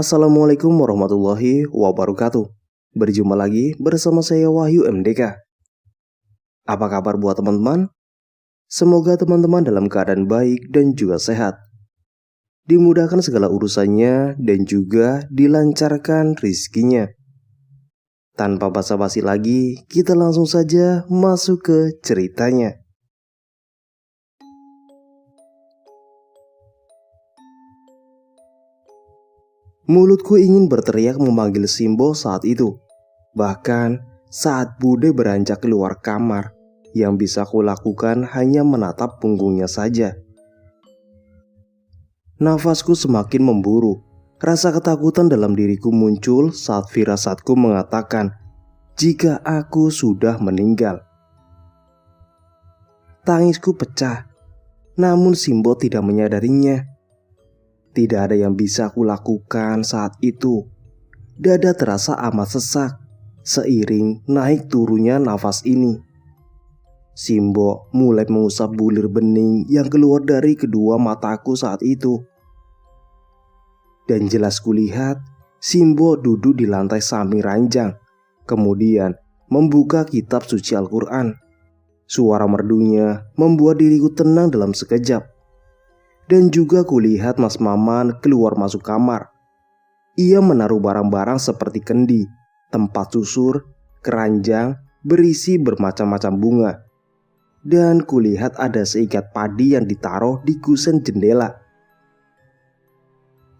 Assalamualaikum warahmatullahi wabarakatuh. Berjumpa lagi bersama saya Wahyu MDK. Apa kabar buat teman-teman? Semoga teman-teman dalam keadaan baik dan juga sehat. Dimudahkan segala urusannya dan juga dilancarkan rizkinya. Tanpa basa-basi lagi, kita langsung saja masuk ke ceritanya. Mulutku ingin berteriak memanggil Simbo saat itu. Bahkan saat Bude beranjak keluar kamar, yang bisa kulakukan hanya menatap punggungnya saja. Nafasku semakin memburu. Rasa ketakutan dalam diriku muncul saat firasatku mengatakan jika aku sudah meninggal. Tangisku pecah, namun Simbo tidak menyadarinya. Tidak ada yang bisa kulakukan saat itu. Dada terasa amat sesak seiring naik turunnya nafas ini. Simbo mulai mengusap bulir bening yang keluar dari kedua mataku saat itu. Dan jelas kulihat Simbo duduk di lantai samping ranjang, kemudian membuka kitab suci Al-Quran. Suara merdunya membuat diriku tenang dalam sekejap. Dan juga kulihat Mas Maman keluar masuk kamar. Ia menaruh barang-barang seperti kendi, tempat susur, keranjang berisi bermacam-macam bunga. Dan kulihat ada seikat padi yang ditaruh di kusen jendela.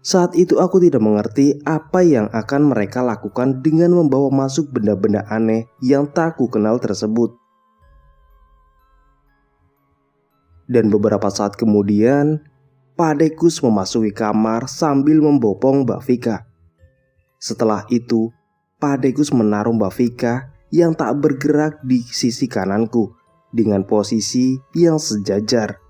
Saat itu aku tidak mengerti apa yang akan mereka lakukan dengan membawa masuk benda-benda aneh yang tak ku kenal tersebut. Dan beberapa saat kemudian, Pak Dekus memasuki kamar sambil membopong Mbak Vika. Setelah itu, Pak Dekus menaruh Mbak Vika yang tak bergerak di sisi kananku dengan posisi yang sejajar.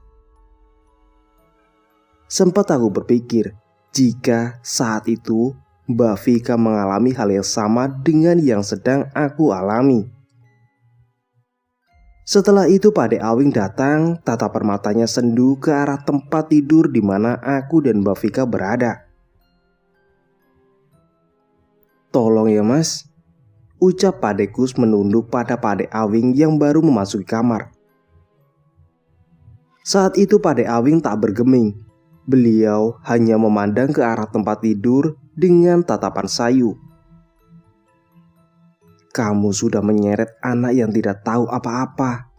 Sempat aku berpikir jika saat itu Mbak Vika mengalami hal yang sama dengan yang sedang aku alami. Setelah itu Pak Awing datang, tatapan matanya sendu ke arah tempat tidur di mana aku dan Mbak Vika berada. "Tolong ya Mas," ucap Pak Dekus menunduk pada Pak Awing yang baru memasuki kamar. Saat itu Pak Awing tak bergeming. Beliau hanya memandang ke arah tempat tidur dengan tatapan sayu. "Kamu sudah menyeret anak yang tidak tahu apa-apa.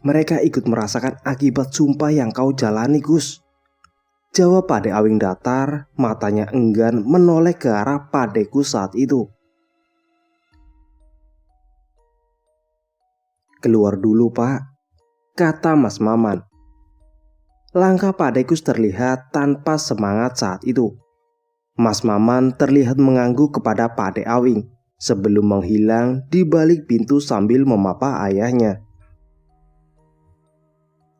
Mereka ikut merasakan akibat sumpah yang kau jalani, Gus," jawab Pak Awing datar, matanya enggan menoleh ke arah Pak Dekus saat itu. "Keluar dulu Pak," kata Mas Maman. Langkah Pak Dekus terlihat tanpa semangat saat itu. Mas Maman terlihat mengangguk kepada Pak Awing sebelum menghilang di balik pintu sambil memapa ayahnya.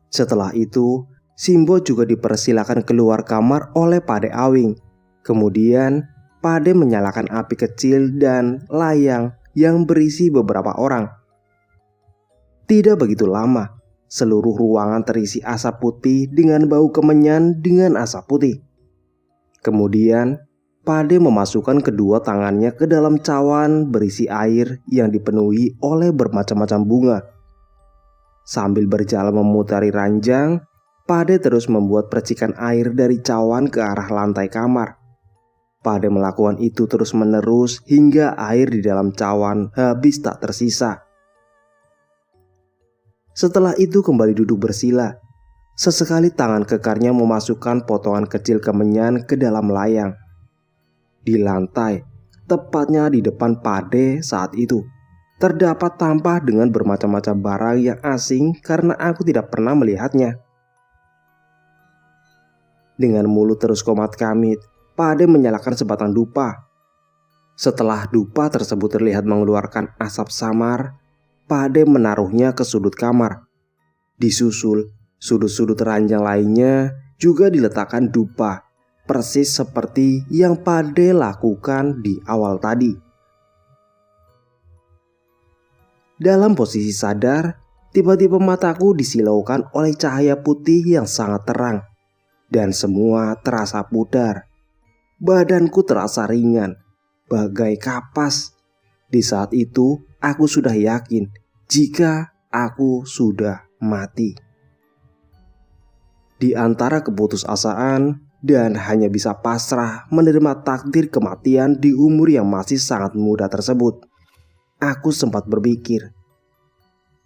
Setelah itu, Simbo juga dipersilakan keluar kamar oleh Pak Awing. Kemudian, Pak menyalakan api kecil dan layang yang berisi beberapa orang. Tidak begitu lama, seluruh ruangan terisi asap putih dengan bau kemenyan dengan asap putih. Kemudian, Pak memasukkan kedua tangannya ke dalam cawan berisi air yang dipenuhi oleh bermacam-macam bunga. Sambil berjalan memutari ranjang, Pak terus membuat percikan air dari cawan ke arah lantai kamar. Pak melakukan itu terus-menerus hingga air di dalam cawan habis tak tersisa. Setelah itu kembali duduk bersila. Sesekali tangan kekarnya memasukkan potongan kecil kemenyan ke dalam layang. Di lantai, tepatnya di depan Pak saat itu, terdapat tampah dengan bermacam-macam barang yang asing karena aku tidak pernah melihatnya. Dengan mulut terus komat kamit, Pak menyalakan sebatang dupa. Setelah dupa tersebut terlihat mengeluarkan asap samar, Pak menaruhnya ke sudut kamar. Disusul sudut-sudut ranjang lainnya juga diletakkan dupa, persis seperti yang Pak lakukan di awal tadi. Dalam posisi sadar, tiba-tiba mataku disilaukan oleh cahaya putih yang sangat terang, dan semua terasa pudar. badanku terasa ringan, bagai kapas. Di saat itu, aku sudah yakin jika aku sudah mati. Di antara keputusasaan dan hanya bisa pasrah menerima takdir kematian di umur yang masih sangat muda tersebut, aku sempat berpikir,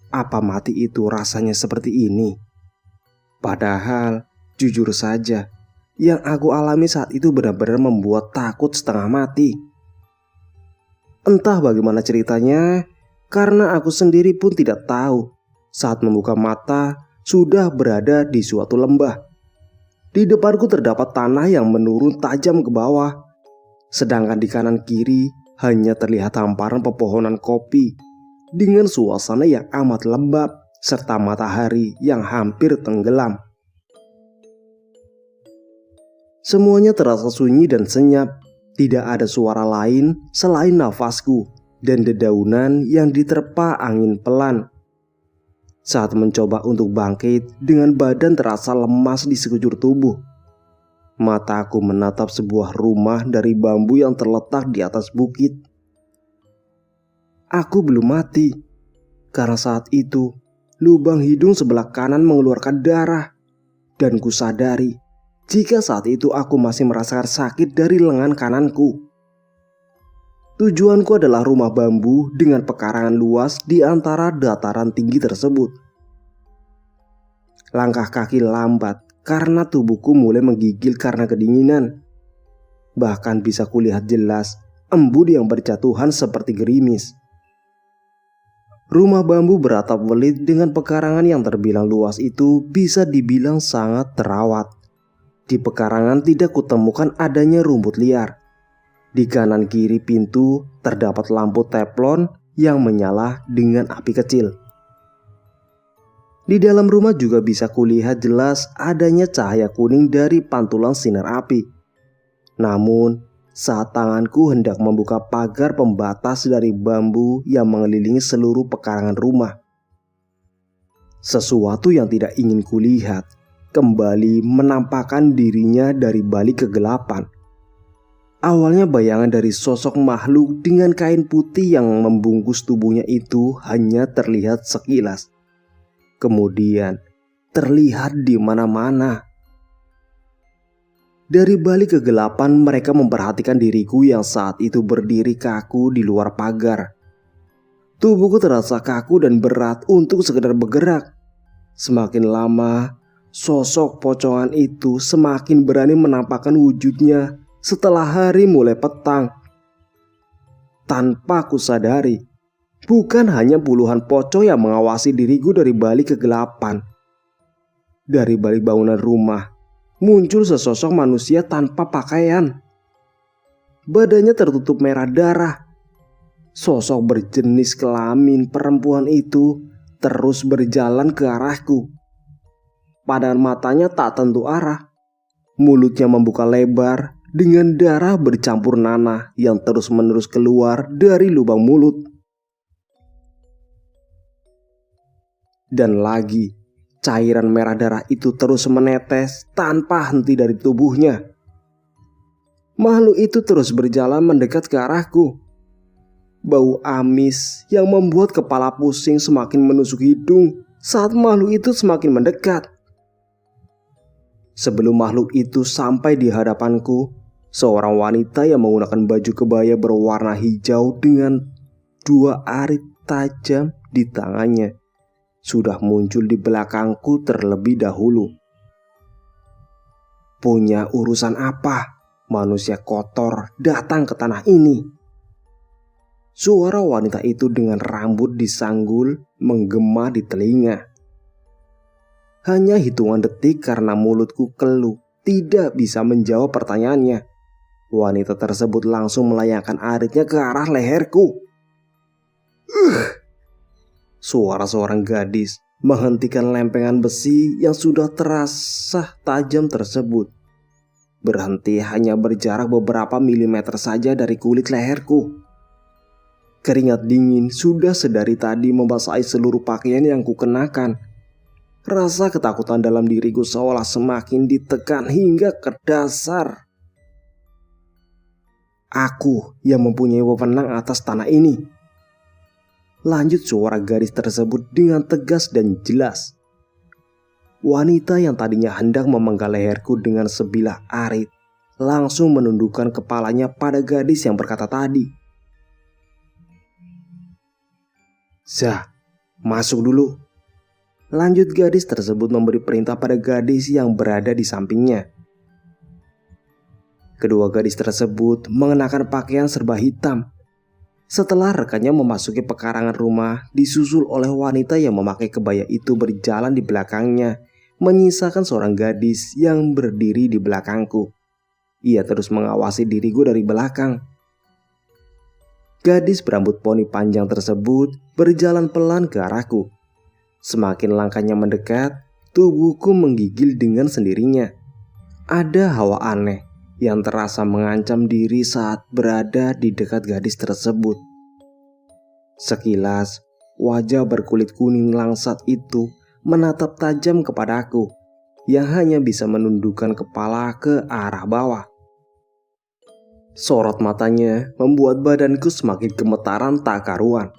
apa mati itu rasanya seperti ini? Padahal, jujur saja, yang aku alami saat itu benar-benar membuat takut setengah mati. Entah bagaimana ceritanya, karena aku sendiri pun tidak tahu. Saat membuka mata, sudah berada di suatu lembah. Di depanku terdapat tanah yang menurun tajam ke bawah. Sedangkan di kanan kiri hanya terlihat hamparan pepohonan kopi dengan suasana yang amat lembab serta matahari yang hampir tenggelam. Semuanya terasa sunyi dan senyap. Tidak ada suara lain selain nafasku dan dedaunan yang diterpa angin pelan. Saat mencoba untuk bangkit dengan badan terasa lemas di sekujur tubuh, mataku menatap sebuah rumah dari bambu yang terletak di atas bukit. Aku belum mati, karena saat itu lubang hidung sebelah kanan mengeluarkan darah, dan kusadari jika saat itu aku masih merasakan sakit dari lengan kananku. Tujuanku adalah rumah bambu dengan pekarangan luas di antara dataran tinggi tersebut. Langkah kaki lambat karena tubuhku mulai menggigil karena kedinginan. Bahkan bisa kulihat jelas embun yang berjatuhan seperti gerimis. Rumah bambu beratap welit dengan pekarangan yang terbilang luas itu bisa dibilang sangat terawat. Di pekarangan tidak kutemukan adanya rumput liar. Di kanan kiri pintu terdapat lampu teflon yang menyala dengan api kecil. Di dalam rumah juga bisa kulihat jelas adanya cahaya kuning dari pantulan sinar api. Namun, saat tanganku hendak membuka pagar pembatas dari bambu yang mengelilingi seluruh pekarangan rumah, sesuatu yang tidak ingin kulihat kembali menampakkan dirinya dari balik kegelapan. Awalnya bayangan dari sosok makhluk dengan kain putih yang membungkus tubuhnya itu hanya terlihat sekilas. Kemudian terlihat di mana-mana. Dari balik kegelapan mereka memperhatikan diriku yang saat itu berdiri kaku di luar pagar. Tubuhku terasa kaku dan berat untuk sekedar bergerak. Semakin lama, sosok pocongan itu semakin berani menampakkan wujudnya setelah hari mulai petang. Tanpa kusadari, bukan hanya puluhan pocong yang mengawasi diriku dari balik kegelapan. Dari balik bangunan rumah, muncul sesosok manusia tanpa pakaian. Badannya tertutup merah darah. Sosok berjenis kelamin perempuan itu terus berjalan ke arahku. Pandangan matanya tak tentu arah. Mulutnya membuka lebar dengan darah bercampur nanah yang terus-menerus keluar dari lubang mulut. Dan lagi, cairan merah darah itu terus menetes tanpa henti dari tubuhnya. Makhluk itu terus berjalan mendekat ke arahku. Bau amis yang membuat kepala pusing semakin menusuk hidung saat makhluk itu semakin mendekat. Sebelum makhluk itu sampai di hadapanku, seorang wanita yang menggunakan baju kebaya berwarna hijau dengan 2 arit tajam di tangannya sudah muncul di belakangku terlebih dahulu. Punya urusan apa manusia kotor datang ke tanah ini? Suara wanita itu dengan rambut disanggul menggema di telinga. Hanya hitungan detik karena mulutku keluh tidak bisa menjawab pertanyaannya. Wanita tersebut langsung melayangkan aritnya ke arah leherku. Suara seorang gadis menghentikan lempengan besi yang sudah terasa tajam tersebut. Berhenti hanya berjarak beberapa milimeter saja dari kulit leherku. Keringat dingin sudah sedari tadi membasahi seluruh pakaian yang kukenakan. Rasa ketakutan dalam diriku seolah semakin ditekan hingga ke dasar. Aku yang mempunyai wewenang atas tanah ini. Lanjut suara gadis tersebut dengan tegas dan jelas. Wanita yang tadinya hendak memenggal leherku dengan sebilah arit langsung menundukkan kepalanya pada gadis yang berkata tadi. "Zah, masuk dulu." Lanjut gadis tersebut memberi perintah pada gadis yang berada di sampingnya. Kedua gadis tersebut mengenakan pakaian serba hitam. Setelah rekannya memasuki pekarangan rumah, disusul oleh wanita yang memakai kebaya itu berjalan di belakangnya, menyisakan seorang gadis yang berdiri di belakangku. Ia terus mengawasi diriku dari belakang. Gadis berambut poni panjang tersebut berjalan pelan ke arahku. Semakin langkahnya mendekat, tubuhku menggigil dengan sendirinya. Ada hawa aneh yang terasa mengancam diri saat berada di dekat gadis tersebut. Sekilas, wajah berkulit kuning langsat itu menatap tajam kepadaku, yang hanya bisa menundukkan kepala ke arah bawah. Sorot matanya membuat badanku semakin gemetaran tak karuan.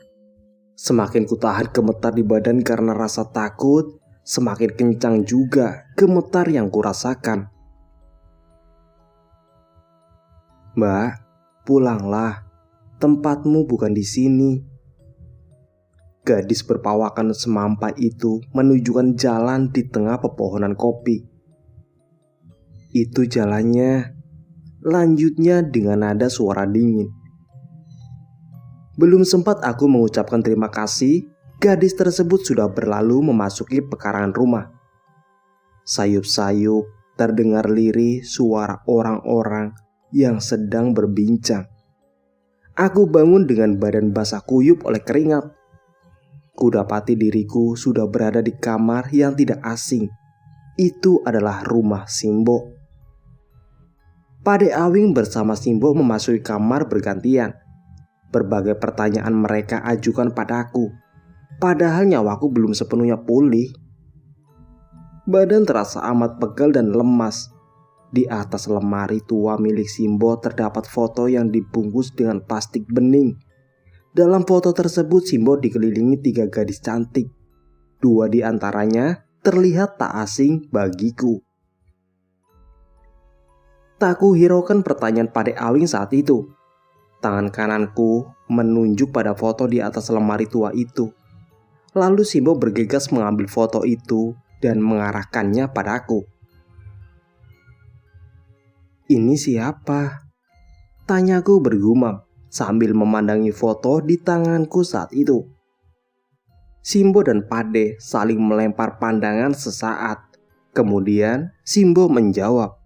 Semakin kutahan gemetar di badan karena rasa takut, semakin kencang juga gemetar yang kurasakan. "Mbak, pulanglah. Tempatmu bukan di sini." Gadis berpawakan semampai itu menunjukkan jalan di tengah pepohonan kopi. "Itu jalannya," lanjutnya dengan nada suara dingin. Belum sempat aku mengucapkan terima kasih, gadis tersebut sudah berlalu memasuki pekarangan rumah. Sayup-sayup terdengar lirih suara orang-orang yang sedang berbincang. Aku bangun dengan badan basah kuyup oleh keringat. Kudapati diriku sudah berada di kamar yang tidak asing. Itu adalah rumah Simbo. Pade Awing bersama Simbo memasuki kamar bergantian. Berbagai pertanyaan mereka ajukan padaku, padahal nyawaku belum sepenuhnya pulih. Badan terasa amat pegal dan lemas. Di atas lemari tua milik Simbo terdapat foto yang dibungkus dengan plastik bening. Dalam foto tersebut Simbo dikelilingi 3 gadis cantik. 2 di antaranya terlihat tak asing bagiku. Tak kuhiraukan pertanyaan Pade Awing saat itu. Tangan kananku menunjuk pada foto di atas lemari tua itu. Lalu Simbo bergegas mengambil foto itu dan mengarahkannya padaku. "Ini siapa?" tanyaku bergumam sambil memandangi foto di tanganku saat itu. Simbo dan Pade saling melempar pandangan sesaat. Kemudian Simbo menjawab,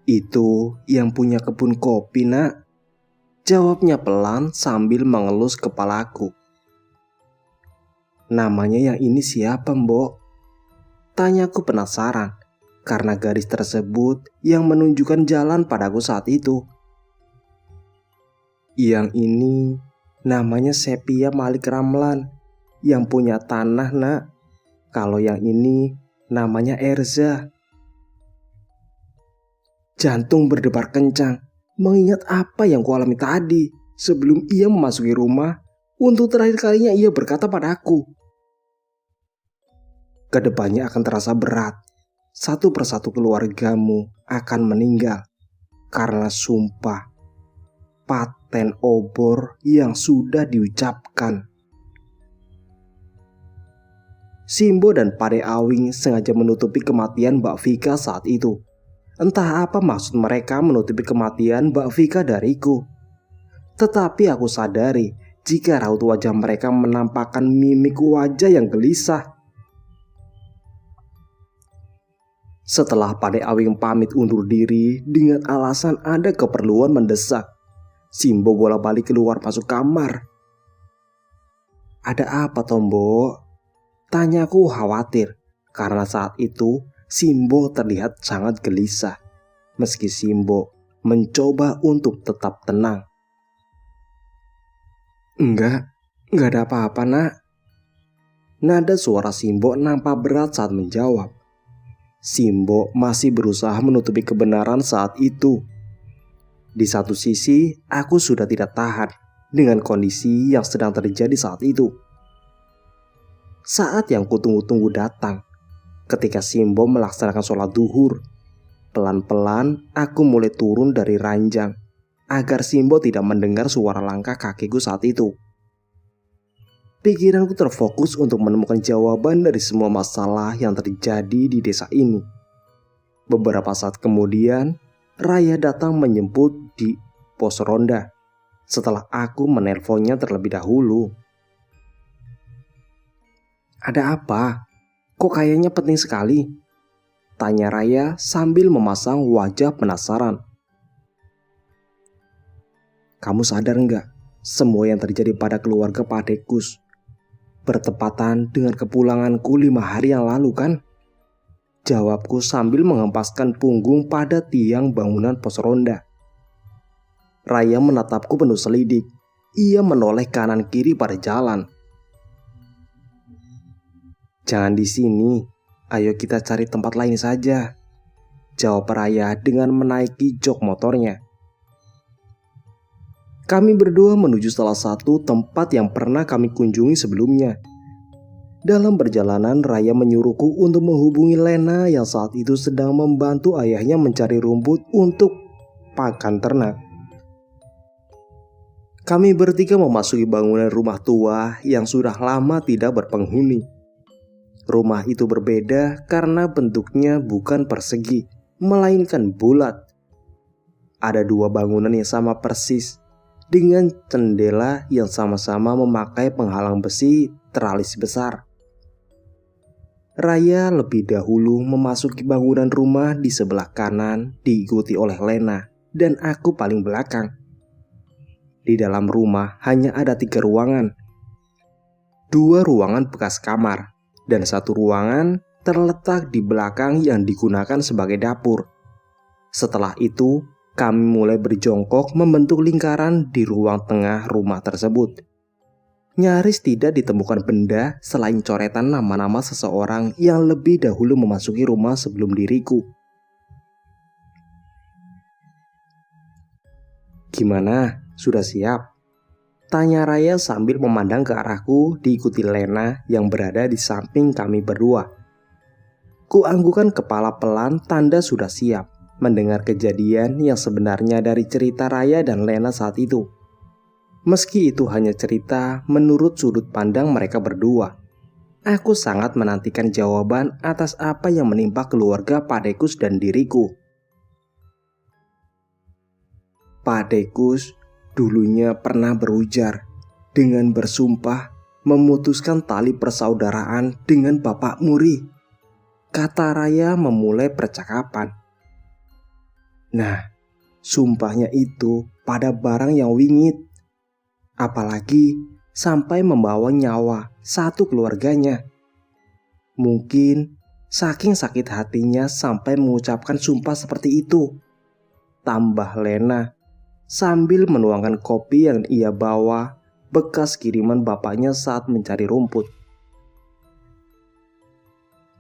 "Itu yang punya kebun kopi, Nak," jawabnya pelan sambil mengelus kepalaku. "Namanya yang ini siapa, Mbok?" tanyaku penasaran karena gadis tersebut yang menunjukkan jalan padaku saat itu. "Yang ini namanya Sepia Malik Ramlan, yang punya tanah, Nak. Kalau yang ini namanya Erza." Jantung berdebar kencang mengingat apa yang kualami tadi sebelum ia memasuki rumah. Untuk terakhir kalinya ia berkata padaku, "Kedepannya akan terasa berat. Satu persatu keluargamu akan meninggal karena sumpah paten obor yang sudah diucapkan." Simbo dan Pade Awing sengaja menutupi kematian Mbak Vika saat itu. Entah apa maksud mereka menutupi kematian Mbak Vika dariku. Tetapi aku sadari jika raut wajah mereka menampakkan mimik wajah yang gelisah. Setelah Pade Awing pamit undur diri dengan alasan ada keperluan mendesak, Simbo bolak-balik keluar masuk kamar. "Ada apa, Tombo?" tanyaku khawatir karena saat itu Simbo terlihat sangat gelisah. Meski Simbo mencoba untuk tetap tenang. Enggak ada apa-apa, Nak." Nada suara Simbo nampak berat saat menjawab. " Simbo masih berusaha menutupi kebenaran saat itu. Di satu sisi, aku sudah tidak tahan dengan kondisi yang sedang terjadi saat itu. Saat yang kutunggu-tunggu datang, ketika Simbo melaksanakan sholat duhur. Pelan-pelan aku mulai turun dari ranjang agar Simbo tidak mendengar suara langkah kakiku saat itu. Pikiranku terfokus untuk menemukan jawaban dari semua masalah yang terjadi di desa ini. Beberapa saat kemudian, Raya datang menjemput di pos ronda setelah aku menelponnya terlebih dahulu. "Ada apa? Kok kayaknya penting sekali?" tanya Raya sambil memasang wajah penasaran. "Kamu sadar nggak semua yang terjadi pada keluarga Pak Dekus bertepatan dengan kepulanganku 5 hari yang lalu kan?" Jawabku sambil mengempaskan punggung pada tiang bangunan pos ronda. Raya menatapku penuh selidik. Ia menoleh kanan kiri pada jalan. "Jangan di sini. Ayo kita cari tempat lain saja," jawab Raya dengan menaiki jok motornya. Kami berdua menuju salah satu tempat yang pernah kami kunjungi sebelumnya. Dalam perjalanan, Raya menyuruhku untuk menghubungi Lena yang saat itu sedang membantu ayahnya mencari rumput untuk pakan ternak. Kami bertiga memasuki bangunan rumah tua yang sudah lama tidak berpenghuni. Rumah itu berbeda karena bentuknya bukan persegi, melainkan bulat. Ada 2 bangunan yang sama persis, dengan jendela yang sama-sama memakai penghalang besi teralis besar. Raya lebih dahulu memasuki bangunan rumah di sebelah kanan, diikuti oleh Lena, dan aku paling belakang. Di dalam rumah hanya ada 3 ruangan. 2 ruangan bekas kamar, dan 1 ruangan terletak di belakang yang digunakan sebagai dapur. Setelah itu, kami mulai berjongkok membentuk lingkaran di ruang tengah rumah tersebut. Nyaris tidak ditemukan benda selain coretan nama-nama seseorang yang lebih dahulu memasuki rumah sebelum diriku. "Gimana? Sudah siap?" tanya Raya sambil memandang ke arahku, diikuti Lena yang berada di samping kami berdua. Kuanggukan kepala pelan tanda sudah siap mendengar kejadian yang sebenarnya dari cerita Raya dan Lena saat itu. Meski itu hanya cerita menurut sudut pandang mereka berdua, aku sangat menantikan jawaban atas apa yang menimpa keluarga Pak Dekus dan diriku. Pak Dekus dulunya pernah berujar dengan bersumpah memutuskan tali persaudaraan dengan Bapak Muri, kata Raya memulai percakapan. Nah, sumpahnya itu pada barang yang wingit, apalagi sampai membawa nyawa satu keluarganya. Mungkin saking sakit hatinya sampai mengucapkan sumpah seperti itu, tambah Lena sambil menuangkan kopi yang ia bawa bekas kiriman bapaknya saat mencari rumput.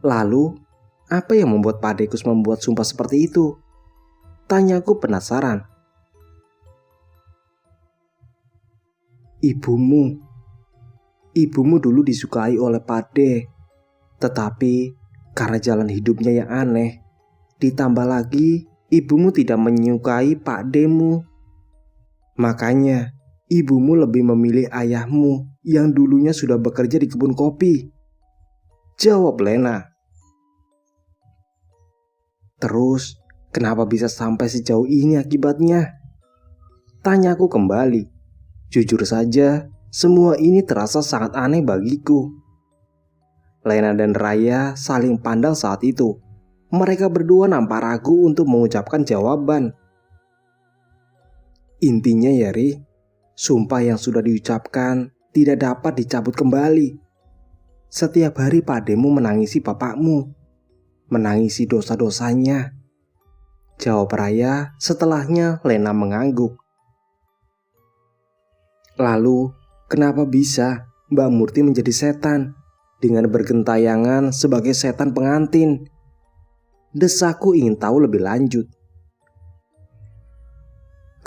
"Lalu, apa yang membuat Pak Dekus membuat sumpah seperti itu?" tanyaku penasaran. Ibumu dulu disukai oleh Pak De, tetapi karena jalan hidupnya yang aneh, ditambah lagi ibumu tidak menyukai Pak Demu. Makanya ibumu lebih memilih ayahmu yang dulunya sudah bekerja di kebun kopi, jawab Lena. "Terus kenapa bisa sampai sejauh ini akibatnya?" tanyaku kembali. Jujur saja, semua ini terasa sangat aneh bagiku. Lena dan Raya saling pandang saat itu. Mereka berdua nampak ragu untuk mengucapkan jawaban. Intinya ya Ri, sumpah yang sudah diucapkan tidak dapat dicabut kembali. Setiap hari Pak Demu menangisi bapakmu, menangisi dosa-dosanya, jawab Raya. Setelahnya Lena mengangguk. "Lalu kenapa bisa Mbak Murti menjadi setan dengan bergentayangan sebagai setan pengantin?" desaku ingin tahu lebih lanjut.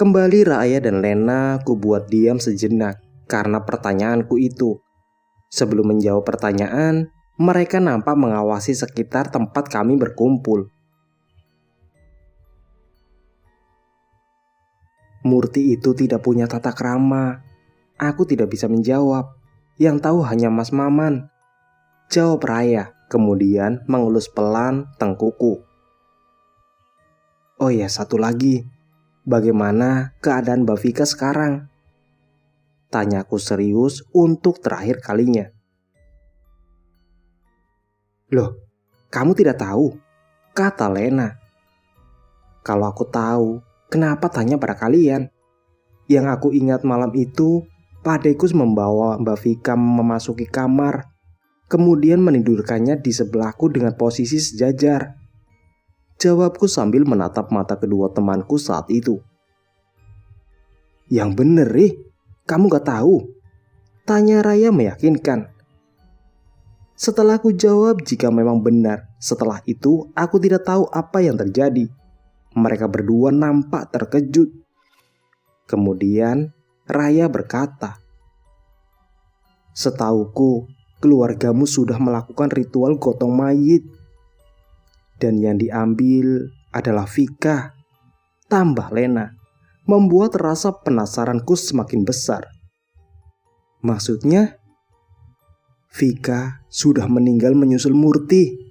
Kembali Raya dan Lena ku buat diam sejenak karena pertanyaanku itu. Sebelum menjawab pertanyaan, mereka nampak mengawasi sekitar tempat kami berkumpul. Murti itu tidak punya tata krama. Aku tidak bisa menjawab. Yang tahu hanya Mas Maman. Jawab Raya, kemudian mengelus pelan tengkuku. Oh ya, satu lagi. Bagaimana keadaan Mbak Vika sekarang? Tanyaku serius untuk terakhir kalinya. Loh, kamu tidak tahu? Kata Lena. Kalau aku tahu, kenapa tanya pada kalian? Yang aku ingat malam itu, Pak Dekus membawa Mbak Vika memasuki kamar, kemudian menidurkannya di sebelahku dengan posisi sejajar. Jawabku sambil menatap mata kedua temanku saat itu. Yang bener, kamu gak tahu? Tanya Raya meyakinkan. Setelah ku jawab jika memang benar, setelah itu aku tidak tahu apa yang terjadi. Mereka berdua nampak terkejut. Kemudian Raya berkata, setauku keluargamu sudah melakukan ritual gotong mayit. Dan yang diambil adalah Vika, tambah Lena, membuat rasa penasaranku semakin besar. Maksudnya, Vika sudah meninggal menyusul Murti.